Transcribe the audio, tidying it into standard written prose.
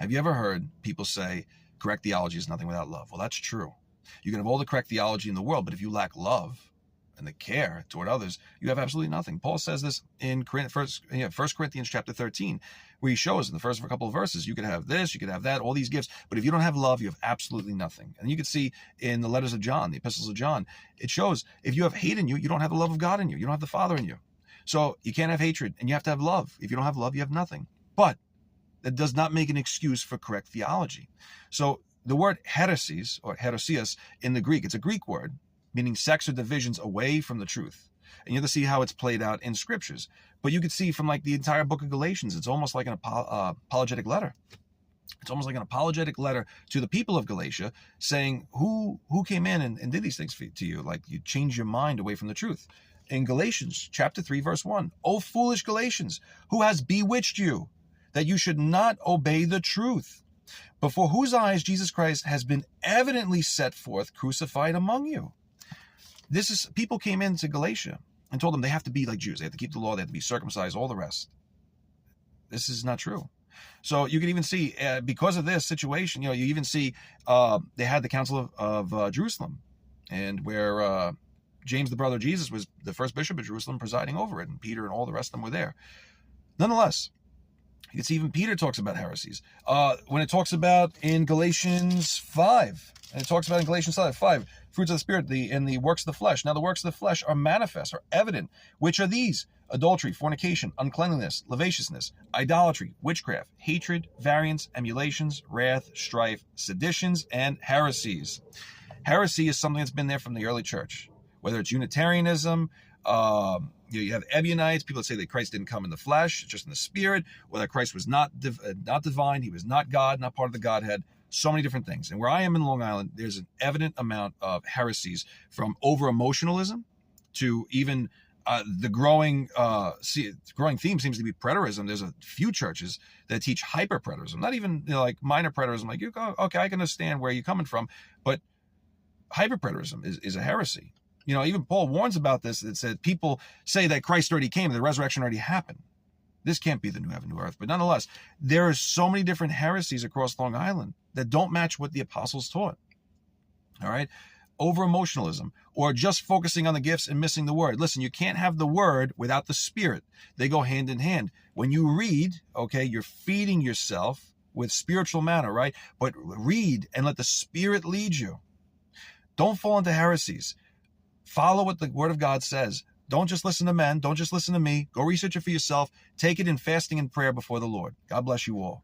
Have you ever heard people say correct theology is nothing without love? Well, that's true. You can have all the correct theology in the world, but if you lack love and the care toward others, you have absolutely nothing. Paul says this in 1 Corinthians chapter 13, where he shows in the first couple of verses, you could have this, you could have that, all these gifts, but if you don't have love, you have absolutely nothing. And you can see in the letters of John, the epistles of John, it shows if you have hate in you, you don't have the love of God in you. You don't have the Father in you. So you can't have hatred, and you have to have love. If you don't have love, you have nothing. But that does not make an excuse for correct theology. So the word heresies, or heresias in the Greek, it's a Greek word, meaning sects or divisions away from the truth. And you have to see how it's played out in scriptures. But you could see from like the entire book of Galatians, it's almost like an apologetic letter. It's almost like an apologetic letter to the people of Galatia saying, who came in and did these things to you? Like you changed your mind away from the truth. In Galatians chapter 3, verse 1, O foolish Galatians, who has bewitched you that you should not obey the truth, before whose eyes Jesus Christ has been evidently set forth crucified among you. This is, people came into Galatia and told them they have to be like Jews. They have to keep the law. They have to be circumcised, all the rest. This is not true. So you can even see, because of this situation, you even see they had the Council of Jerusalem, and where James, the brother of Jesus, was the first bishop of Jerusalem, presiding over it, and Peter and all the rest of them were there. Nonetheless, you can see even Peter talks about heresies. When it talks about in Galatians 5, and it talks about in Galatians 5, fruits of the Spirit and the works of the flesh. Now the works of the flesh are manifest, are evident, which are these: adultery, fornication, uncleanliness, lasciviousness, idolatry, witchcraft, hatred, variance, emulations, wrath, strife, seditions, and heresies. Heresy is something that's been there from the early church, whether it's Unitarianism, you have Ebionites, people that say that Christ didn't come in the flesh, just in the spirit, or that Christ was not divine, he was not God, not part of the Godhead. So many different things. And where I am in Long Island, there's an evident amount of heresies, from over-emotionalism to even the growing theme seems to be preterism. There's a few churches that teach hyper-preterism, not even like minor preterism. Like, you go, okay, I can understand where you're coming from, but hyper-preterism is a heresy. Even Paul warns about this. It said people say that Christ already came, the resurrection already happened. This can't be the new heaven, new earth. But nonetheless, there are so many different heresies across Long Island that don't match what the apostles taught. All right? Over-emotionalism, or just focusing on the gifts and missing the word. Listen, you can't have the word without the spirit. They go hand in hand. When you read, okay, you're feeding yourself with spiritual manna, right? But read and let the Spirit lead you. Don't fall into heresies. Follow what the Word of God says. Don't just listen to men. Don't just listen to me. Go research it for yourself. Take it in fasting and prayer before the Lord. God bless you all.